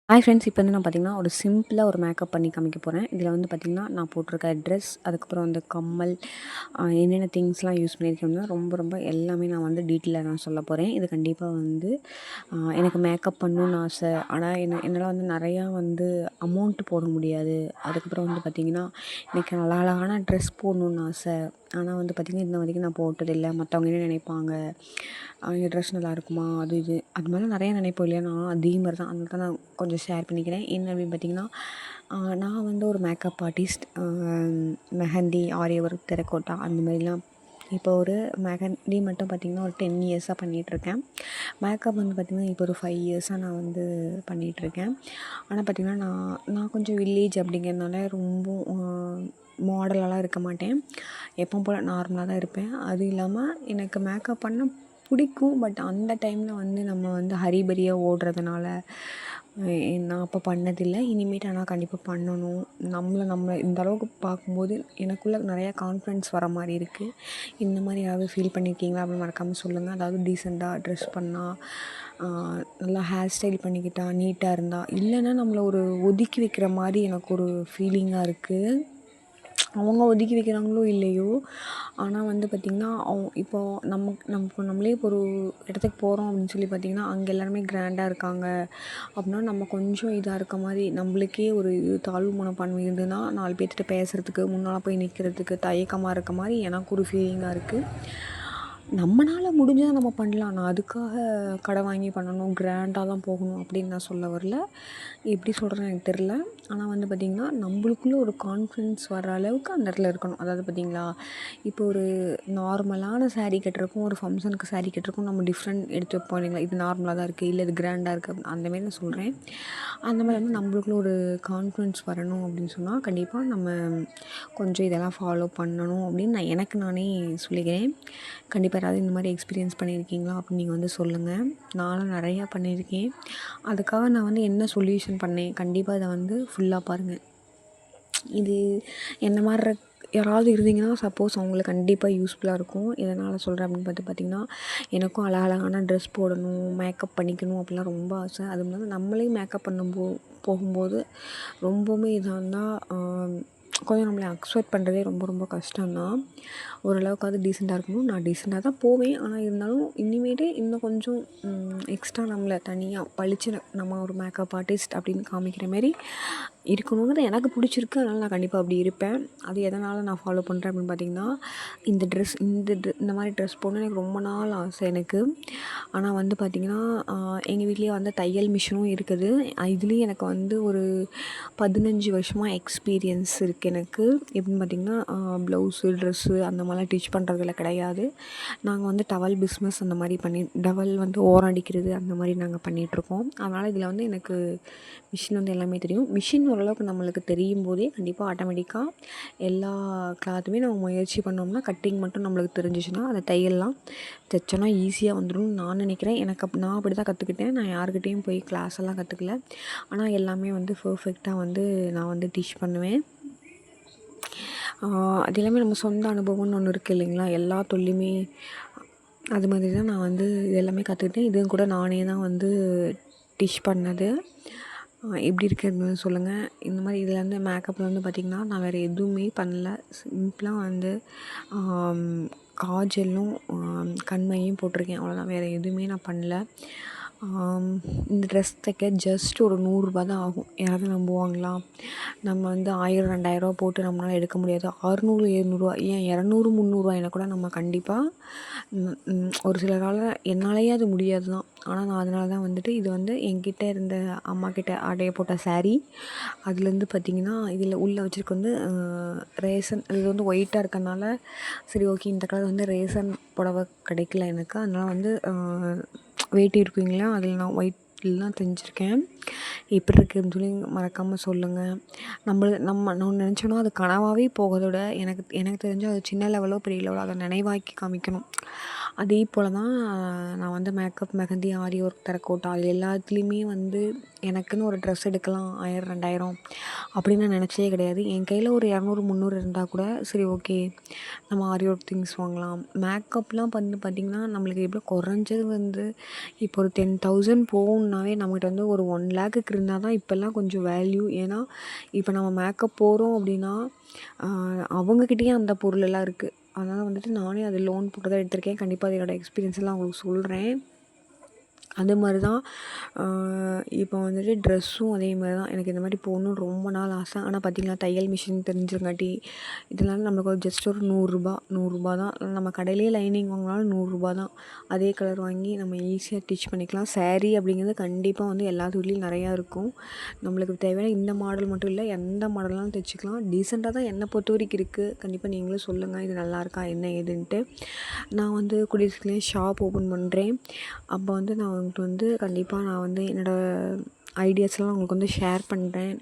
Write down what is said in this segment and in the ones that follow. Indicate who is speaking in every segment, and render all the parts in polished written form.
Speaker 1: Hi friends. இப்போ வந்து நான் பார்த்தீங்கன்னா, ஒரு சிம்பிளா ஒரு மேக்கப் பண்ணி காமிக்க போறேன். இதில வந்து பார்த்தீங்கன்னா, நான் போட்டிருக்க ட்ரெஸ், அதுக்கப்புறம் வந்து கம்மல், என்னென்ன திங்ஸ்லாம் யூஸ் பண்ணியிருக்கேன்னா, ரொம்ப ரொம்ப எல்லாமே நான் வந்து டீட்டெயிலா நான் சொல்ல போறேன். இது கண்டிப்பா வந்து எனக்கு மேக்கப் பண்ணணும்னு ஆசை. ஆனால் என்னால் வந்து நிறையா வந்து அமௌண்ட் போட முடியாது. அதுக்கப்புறம் வந்து பார்த்திங்கன்னா, எனக்கு அழகழகான ட்ரெஸ் போடணுன்னு ஆசை. ஆனால் வந்து பார்த்திங்கன்னா, இன்ன வரைக்கும் நான் போட்டதில்லை. மற்றவங்க என்ன நினைப்பாங்க, என் ட்ரெஸ் நல்லா இருக்குமா, அது இது அது மாதிரிலாம் நிறையா நினைப்போம் இல்லையா? நான் அதே மாதிரி தான். அதனால தான் நான் கொஞ்சம் ஷேர் பண்ணிக்கிறேன். என்ன அப்படின்னு பார்த்திங்கன்னா, நான் வந்து ஒரு மேக்கப் ஆர்டிஸ்ட். மெஹந்தி, ஆரி ஒர்க், டெரகோட்டா அந்த மாதிரிலாம் இப்போ ஒரு மெஹந்தி மட்டும் பார்த்திங்கன்னா ஒரு 10 இயர்ஸாக பண்ணிகிட்ருக்கேன். மேக்கப் வந்து பார்த்திங்கன்னா இப்போ ஒரு 5 இயர்ஸாக நான் வந்து பண்ணிகிட்ருக்கேன். ஆனால் பார்த்திங்கன்னா நான் கொஞ்சம் வில்லேஜ் அப்படிங்கிறதுனால ரொம்ப மாடலெல்லாம் இருக்க மாட்டேன். எப்பவும் போல் நார்மலாக தான் இருப்பேன். அதுவும் இல்லாமல் எனக்கு மேக்கப் பண்ண பிடிக்கும். பட் அந்த டைமில் வந்து நம்ம வந்து ஹரிபரியாக ஓடுறதுனால நான் அப்போ பண்ணதில்லை. இனிமேட்டு ஆனால் கண்டிப்பாக பண்ணணும். நம்ம இந்த அளவுக்கு பார்க்கும்போது எனக்குள்ளே நிறையா கான்ஃபிடென்ஸ் வர மாதிரி இருக்குது. இந்த மாதிரி யாராவது ஃபீல் பண்ணியிருக்கீங்களா அப்படின்னு மறக்காமல் சொல்லுங்கள். அதாவது டீசெண்டாக ட்ரெஸ் பண்ணால், நல்லா ஹேர் ஸ்டைல் பண்ணிக்கிட்டால், நீட்டாக இருந்தால், இல்லைன்னா நம்மளை ஒரு ஒதுக்கி வைக்கிற மாதிரி எனக்கு ஒரு ஃபீலிங்காக இருக்குது. அவங்க ஒதுக்கி வைக்கிறாங்களோ இல்லையோ, ஆனால் வந்து பார்த்திங்கன்னா, இப்போது நம்மளே இப்போ ஒரு இடத்துக்கு போகிறோம் அப்படின்னு சொல்லி பார்த்திங்கன்னா, அங்கே எல்லாருமே கிராண்டாக இருக்காங்க அப்படின்னா, நம்ம கொஞ்சம் இதாக இருக்க மாதிரி நம்மளுக்கே ஒரு தாழ்வு மனப்பான்மை இருந்ததுன்னா, 4 பேர்த்துட்ட பேசுகிறதுக்கு, முன்னால் போய் நிற்கிறதுக்கு தயக்கமாக இருக்க மாதிரி எனக்கு ஒரு ஃபீலிங்காக இருக்குது. நம்மளால் முடிஞ்சதை நம்ம பண்ணலாம். நான் அதுக்காக கடன் வாங்கி பண்ணணும், கிராண்டாக தான் போகணும் அப்படின்னு நான் சொல்ல வரல. எப்படி சொல்கிறேன்னு எனக்கு தெரில. ஆனால் வந்து பார்த்திங்கன்னா, நம்மளுக்குள்ள ஒரு கான்ஃபிடென்ஸ் வர அளவுக்கு அந்த இடத்துல இருக்கணும். அதாவது பார்த்திங்களா, இப்போ ஒரு நார்மலான சாரீ கட்டுறக்கும், ஒரு ஃபங்க்ஷனுக்கு சாரீ கட்டுறக்கும் நம்ம டிஃப்ரெண்ட் எடுத்து வைப்போம் இல்லைங்களா? இது நார்மலாக தான் இருக்குது, இல்லை இது கிராண்டாக இருக்குது அந்தமாரி நான் சொல்கிறேன். அந்த மாதிரி வந்து நம்மளுக்குள்ள ஒரு கான்ஃபிடென்ஸ் வரணும் அப்படின்னு சொன்னால், கண்டிப்பாக நம்ம கொஞ்சம் இதெல்லாம் ஃபாலோ பண்ணணும் அப்படின்னு நானே சொல்லிக்கிறேன். கண்டிப்பாக யாராவது இந்த மாதிரி எக்ஸ்பீரியன்ஸ் பண்ணியிருக்கீங்களா அப்படின்னு நீங்கள் வந்து சொல்லுங்கள். நானும் நிறையா பண்ணியிருக்கேன். அதுக்காக நான் வந்து என்ன சொல்யூஷன் பண்ணேன், கண்டிப்பாக இதை வந்து ஃபுல்லாக பாருங்கள். இது என்ன மாதிரி யாராவது இருந்தீங்கன்னா சப்போஸ் அவங்களுக்கு கண்டிப்பாக யூஸ்ஃபுல்லாக இருக்கும். எதனால் சொல்கிறேன் அப்படின்னு பார்த்திங்கன்னா, எனக்கும் அழகழகான ட்ரெஸ் போடணும், மேக்கப் பண்ணிக்கணும் அப்படிலாம் ரொம்ப ஆசை. அதுவும் இல்லாமல் நம்மளே மேக்கப் போகும்போது ரொம்பவுமே இதாக இருந்தால் கொஞ்சம் நம்மளை அக்செப்ட் பண்ணுறதே ரொம்ப ரொம்ப கஷ்டம்தான். ஓரளவுக்காவது டீசெண்டாக இருக்கணும். நான் டீசெண்டாக தான் போவேன். ஆனால் இருந்தாலும் இனிமேட்டு இன்னும் கொஞ்சம் எக்ஸ்ட்ரா நம்மளை தனியாக பளிச்சுன்னு நம்ம ஒரு மேக்கப் ஆர்டிஸ்ட் அப்படின்னு காமிக்கிற மாரி இருக்கணுங்கிறது எனக்கு பிடிச்சிருக்கு. அதனால் நான் கண்டிப்பாக அப்படி இருப்பேன். அது எதனால் நான் ஃபாலோ பண்ணுறேன் அப்படின்னு பார்த்திங்கன்னா, இந்த மாதிரி ட்ரெஸ் போடணும்னு எனக்கு ரொம்ப நாள் ஆசை எனக்கு. ஆனால் வந்து பார்த்திங்கன்னா, எங்கள் வீட்லேயே வந்து தையல் மிஷினும் இருக்குது. இதுலேயும் எனக்கு வந்து ஒரு 15 வருஷமாக எக்ஸ்பீரியன்ஸ் இருக்குது எனக்கு. எப்படின்னு பார்த்திங்கன்னா, ப்ளவுஸு, ட்ரெஸ்ஸு அந்த மாதிரிலாம் ஸ்டிச் பண்ணுறதுல கிடையாது. நாங்கள் வந்து டவல் பிஸ்னஸ் அந்த மாதிரி டவல் வந்து ஓரம் அடிக்கிறது அந்த மாதிரி நாங்கள் பண்ணிகிட்ருக்கோம். அதனால் இதில் வந்து எனக்கு மிஷின் வந்து எல்லாமே தெரியும். மிஷின் ஓரளவுக்கு நம்மளுக்கு தெரியும் போதே கண்டிப்பாக ஆட்டோமேட்டிக்காக எல்லா கிளாத்துமே நம்ம முயற்சி பண்ணோம்னா, கட்டிங் மட்டும் நம்மளுக்கு தெரிஞ்சிச்சுன்னா அந்த தையல்லாம் தைச்சோன்னா ஈஸியாக வந்துடும்னு நான் நினைக்கிறேன். நான் அப்படி தான் கற்றுக்கிட்டேன். நான் யாருக்கிட்டேயும் போய் கிளாஸ் எல்லாம் கற்றுக்கல. ஆனால் எல்லாமே வந்து பர்ஃபெக்டாக வந்து நான் வந்து டீச் பண்ணுவேன். அது எல்லாமே நம்ம சொந்த அனுபவம்னு ஒன்று இருக்குது இல்லைங்களா? எல்லா தொழிலுமே அது மாதிரி தான் நான் வந்து இது எல்லாமே கற்றுக்கிட்டேன். இதுவும் கூட நானே தான் வந்து டீச் பண்ணது. எப்படி இருக்குதுன்னு சொல்லுங்கள். இந்த மாதிரி இதில் வந்து மேக்கப்பில் வந்து பார்த்திங்கன்னா, நான் வேறு எதுவுமே பண்ணல. சிம்பிளாக வந்து காஜலும் கண்மையும் போட்டிருக்கேன். அவ்வளோதான். வேறு எதுவுமே நான் பண்ணல. இந்த ட்ரெஸ் தைக்க ஜஸ்ட் ஒரு 100 ரூபா தான் ஆகும். யாராவது நம்புவாங்களா? நம்ம வந்து 1000 2000 போட்டு நம்மளால் எடுக்க முடியாது. 600 700 ஏன் 200 300 கூட நம்ம கண்டிப்பாக ஒரு சிலரால் என்னாலேயே அது முடியாது தான். ஆனால் நான் அதனால தான் வந்துட்டு இது வந்து என்கிட்ட இருந்த அம்மாக்கிட்ட ஆடைய போட்ட சாரீ. அதுலேருந்து பார்த்திங்கன்னா, இதில் உள்ளே வச்சுருக்க வந்து ரேசன் இது வந்து ஒயிட்டாக இருக்கனால சரி ஓகே, இந்த கலர் வந்து ரேசன் புடவை கிடைக்கல எனக்கு. அதனால் வந்து வேட்டி இருக்குங்களா, அதில் நான் ஒயிட்டில் தான் செஞ்சுருக்கேன். எப்படி இருக்குதுன்னு சொல்லி மறக்காமல் சொல்லுங்கள். நம்ம நினச்சோன்னா அது கனவாகவே போகிறத விட எனக்கு தெரிஞ்சு அது சின்ன லெவலோ பெரிய லெவலோ அதை நினைவாக்கி காமிக்கணும். அதே போல் தான் நான் வந்து மேக்கப், மெஹந்தி, ஆரி ஒர்க், டெரக்கோட்டா அது எல்லாத்துலேயுமே வந்து எனக்குன்னு ஒரு ட்ரெஸ் எடுக்கலாம் 1000 2000 அப்படின்னு நான் நினச்சதே கிடையாது. என் கையில் ஒரு 200 300 இருந்தால் கூட சரி ஓகே நம்ம ஆரி ஒர்க் திங்ஸ் வாங்கலாம். மேக்கப்லாம் வந்து பார்த்திங்கன்னா நம்மளுக்கு எப்படியோ குறைஞ்சது வந்து இப்போ ஒரு 10,000 போகணுன்னாவே நம்மகிட்ட வந்து ஒரு 1 லேக்குக்கு இருந்தால் தான் இப்போல்லாம் கொஞ்சம் வேல்யூ. ஏன்னா இப்போ நம்ம மேக்கப் போகிறோம் அப்படின்னா அவங்கக்கிட்டேயும் அந்த பொருளெல்லாம் இருக்குது. அதனால் வந்துட்டு நானே அது லோன் போட்டு தான் எடுத்திருக்கேன். கண்டிப்பாக அது என்னோடய எக்ஸ்பீரியன்ஸ் எல்லாம் உங்களுக்கு சொல்கிறேன். அது மாதிரி தான் இப்போ வந்துட்டு ட்ரெஸ்ஸும் அதே மாதிரி தான். எனக்கு இந்த மாதிரி போகணுன்னு ரொம்ப நாள் ஆசை. ஆனால் பார்த்திங்கன்னா தையல் மிஷின் தெரிஞ்சங்காட்டி இதனால நம்மளுக்கு ஒரு ஜஸ்ட் ஒரு நூறுரூபா தான். நம்ம கடையிலேயே லைனிங் வாங்கினாலும் நூறுரூபா தான். அதே கலர் வாங்கி நம்ம ஈஸியாக ஸ்டிச் பண்ணிக்கலாம். ஸாரீ அப்படிங்கிறது கண்டிப்பாக வந்து எல்லா வீட்லேயும் நிறையா இருக்கும். நம்மளுக்கு தேவையான இந்த மாடல் மட்டும் இல்லை, எந்த மாடல்னாலும் தைச்சிக்கலாம். டீசெண்டாக தான் என்னை பொறுத்த வரைக்கும் இருக்குது. கண்டிப்பாக நீங்களும் சொல்லுங்கள் இது நல்லாயிருக்கா என்ன ஏதுன்ட்டு. நான் வந்து கூடிய சீக்கிரம் ஷாப் ஓப்பன் பண்ணுறேன். அப்போ வந்து நான் உங்களுக்கு வந்து கண்டிப்பாக நான் வந்து என்னோடய ஐடியாஸ்லாம் உங்களுக்கு வந்து ஷேர் பண்ணுறேன்.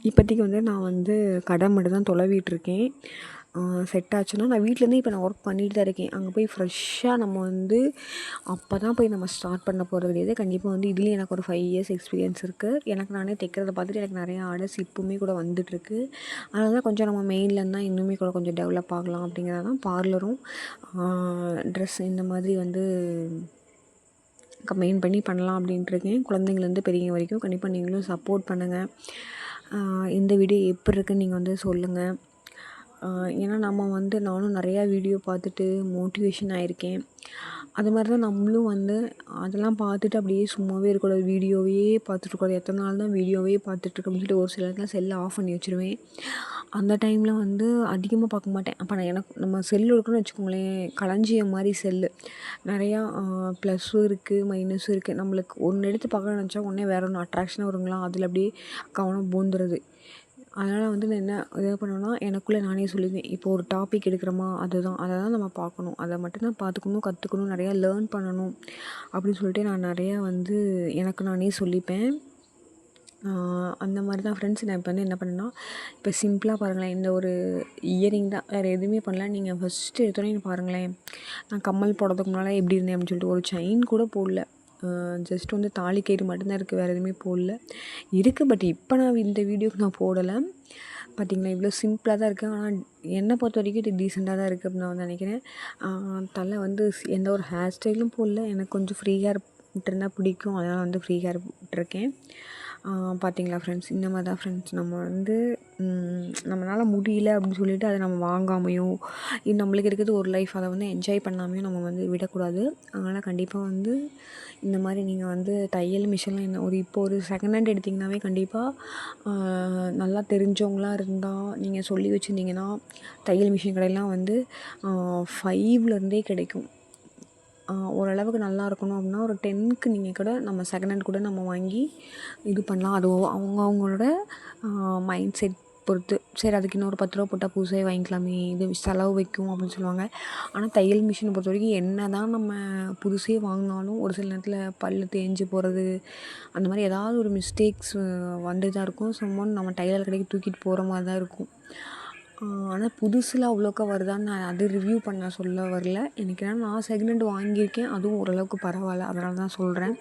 Speaker 1: இப்போதைக்கு வந்து நான் வந்து கடை மட்டும் தான் தொலைவிட்டுருக்கேன். செட் ஆச்சுன்னா நான் வீட்டிலேருந்தே இப்போ நான் ஒர்க் பண்ணிட்டு தான் இருக்கேன். அங்கே போய் ஃப்ரெஷ்ஷாக நம்ம வந்து அப்போ தான் போய் நம்ம ஸ்டார்ட் பண்ண போகிறது கிடையாது. கண்டிப்பாக வந்து இதுலேயும் எனக்கு ஒரு 5 இயர்ஸ் எக்ஸ்பீரியன்ஸ் இருக்குது. எனக்கு நானே தைக்கிறத பார்த்துட்டு எனக்கு நிறையா ஆர்டர்ஸ் இப்போவுமே கூட வந்துட்டுருக்கு. அதனால தான் கொஞ்சம் நம்ம மெயினில் இருந்தால் இன்னுமே கூட கொஞ்சம் டெவலப் ஆகலாம் அப்படிங்கிறது தான் பார்லரும் ட்ரெஸ் இந்த மாதிரி வந்து மெயின் பண்ணி பண்ணலாம் அப்படின்ட்டுருக்கேன். குழந்தைங்கள்லேருந்து பெரியவங்க வரைக்கும் கண்டிப்பாக நீங்களும் சப்போர்ட் பண்ணுங்கள். இந்த வீடியோ எப்படி இருக்குன்னு நீங்கள் வந்து சொல்லுங்கள். ஏன்னா நம்ம வந்து நானும் நிறையா வீடியோ பார்த்துட்டு மோட்டிவேஷன் ஆகிருக்கேன். அது மாதிரி தான் நம்மளும் வந்து அதெல்லாம் பார்த்துட்டு அப்படியே சும்மாவே இருக்கக்கூடாது. வீடியோவே பார்த்துட்ருக்கூடாது. எத்தனை நாள் தான் வீடியோவே பார்த்துட்ருக்க அப்படின்னு சொல்லிட்டு ஒரு சில நேரத்தில் செல்லை ஆஃப் பண்ணி வச்சுருவேன். அந்த டைமில் வந்து அதிகமாக பார்க்க மாட்டேன். அப்போ நம்ம செல்லு இருக்குன்னு வச்சுக்கோங்களேன், களஞ்சியம் மாதிரி செல்லு. நிறையா ப்ளஸ்ஸும் இருக்குது, மைனஸும் இருக்குது. நம்மளுக்கு ஒன்று எடுத்து பார்க்க நினச்சா உடனே வேறு ஒன்று அட்ராக்ஷனாக வருங்களா, அதில் அப்படியே கவனம் பூந்துடுது. அதனால் வந்து நான் என்ன இது பண்ணுவேன்னா எனக்குள்ளே நானே சொல்லுவேன், இப்போ ஒரு டாபிக் எடுக்கிறோமா அதை தான் நம்ம பார்க்கணும். அதை மட்டும்தான் பார்த்துக்கணும், கற்றுக்கணும், நிறையா லேர்ன் பண்ணணும் அப்படின்னு சொல்லிட்டு நான் நிறையா வந்து எனக்கு நானே சொல்லிப்பேன். அந்த மாதிரி தான் ஃப்ரெண்ட்ஸ். நான் இப்போ வந்து என்ன பண்ணேன்னா, இப்போ சிம்பிளாக பாருங்களேன், இந்த ஒரு இயரிங் தான், வேறு எதுவுமே பண்ணல. நீங்கள் ஃபஸ்ட்டு எடுத்தோடனே பாருங்களேன், நான் கம்மல் போடுறதுக்கு முன்னால் எப்படி இருந்தேன் அப்படின்னு சொல்லிட்டு ஒரு செயின் கூட போடல. ஜஸ்ட் வந்து தாலி கயிறு மட்டும்தான் இருக்குது, வேறு எதுவுமே போடல. இருக்குது பட் இப்போ நான் இந்த வீடியோக்கு நான் போடலை. பார்த்திங்களா இவ்வளோ சிம்பிளாக தான் இருக்குது. ஆனால் என்னை பொறுத்த வரைக்கும் இது டீசெண்டாக தான் இருக்குது அப்படின்னு நான் வந்து நினைக்கிறேன். தலை வந்து எந்த ஒரு ஹேர் ஸ்டைலும் போடல. எனக்கு கொஞ்சம் ஃப்ரீ ஹேர் விட்டுருந்தா பிடிக்கும், அதனால் வந்து ஃப்ரீ ஹேர் விட்டுருக்கேன். பார்த்திங்களா ஃப்ரெண்ட்ஸ், இந்த மாதிரி தான் ஃப்ரெண்ட்ஸ் நம்ம வந்து நம்மளால் முடியல அப்படின்னு சொல்லிட்டு அதை நம்ம வாங்காமையோ, இது நம்மளுக்கு இருக்கிறது ஒரு லைஃப், அதை வந்து என்ஜாய் பண்ணாமையும் நம்ம வந்து விடக்கூடாது. அதனால் கண்டிப்பாக வந்து இந்த மாதிரி நீங்கள் வந்து தையல் மிஷின்லாம் என்ன இப்போ ஒரு செகண்ட் ஹேண்ட் எடுத்திங்கனாவே கண்டிப்பாக நல்லா தெரிஞ்சவங்களாக இருந்தால் நீங்கள் சொல்லி வச்சுருந்தீங்கன்னா தையல் மிஷின் கடையெல்லாம் வந்து 5லேருந்தே கிடைக்கும். ஓரளவுக்கு நல்லா இருக்கணும் அப்படின்னா ஒரு 10க்கு நீங்கள் கூட நம்ம செகண்ட் ஹேண்ட் கூட நம்ம வாங்கி இது பண்ணலாம். அது அவங்களோட மைண்ட் செட் பொறுத்து. சரி அதுக்கு இன்னொரு 10 ரூபா போட்டால் புதுசாக வாங்கிக்கலாமே, இது செலவு வைக்கும் அப்படின்னு சொல்லுவாங்க. ஆனால் தையல் மிஷினை பொறுத்த வரைக்கும் என்ன தான் நம்ம புதுசே வாங்கினாலும் ஒரு சில நேரத்தில் பல் தேஞ்சு போகிறது அந்த மாதிரி ஏதாவது ஒரு மிஸ்டேக்ஸ் வந்து தான் இருக்கும். நம்ம டைலர் கடைக்கு தூக்கிட்டு போகிற மாதிரி தான் இருக்கும். ஆனால் புதுசில் அவ்வளோக்கா வருதான்னு நான் அது ரிவ்யூ பண்ண சொல்ல வரல. எனக்கு ஏன்னா நான் செகண்ட் ஹேண்ட் வாங்கியிருக்கேன், அதுவும் ஓரளவுக்கு பரவாயில்ல, அதனால தான் சொல்கிறேன்.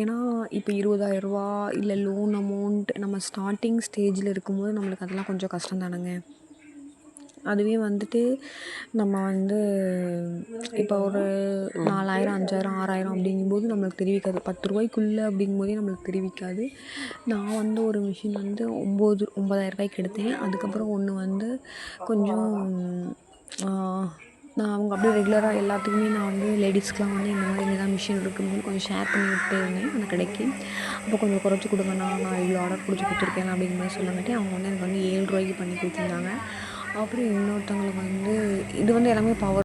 Speaker 1: ஏன்னா இப்போ 20,000 ரூபா இல்லை லோன் அமௌண்ட் நம்ம ஸ்டார்டிங் ஸ்டேஜில் இருக்கும்போது நம்மளுக்கு அதெல்லாம் கொஞ்சம் கஷ்டம் தானேங்க. அதுவே வந்துட்டு நம்ம வந்து இப்போ ஒரு 4,000 5,000 6,000 அப்படிங்கும்போது நம்மளுக்கு தெரிவிக்காது. 10 ரூபாய்க்குள்ளே அப்படிங்கும்போதே நம்மளுக்கு தெரிவிக்காது. நான் வந்து ஒரு மிஷின் வந்து 9,000 ரூபாய்க்கு எடுத்தேன். அதுக்கப்புறம் ஒன்று வந்து கொஞ்சம் நான் அவங்க அப்படியே ரெகுலராக எல்லாத்துக்குமே நான் வந்து லேடிஸ்க்கெலாம் வந்து இந்த மாதிரி தான் மிஷின் இருக்கும்போது கொஞ்சம் ஷேர் பண்ணி விட்டு இருந்தேன் அந்த கடைக்கு. அப்போ கொஞ்சம் குறைச்சி கொடுங்கண்ணா, நான் இவ்வளோ ஆர்டர் பிடிச்சி கொடுத்துருக்கேன் அப்படிங்கிற மாதிரி சொன்னங்காட்டி அவங்க வந்து எனக்கு வந்து 7 ரூபாய்க்கு பண்ணி கொடுத்துருந்தாங்க. அப்புறம் இன்னொருத்தவங்களுக்கு வந்து இது வந்து எல்லாமே பவர்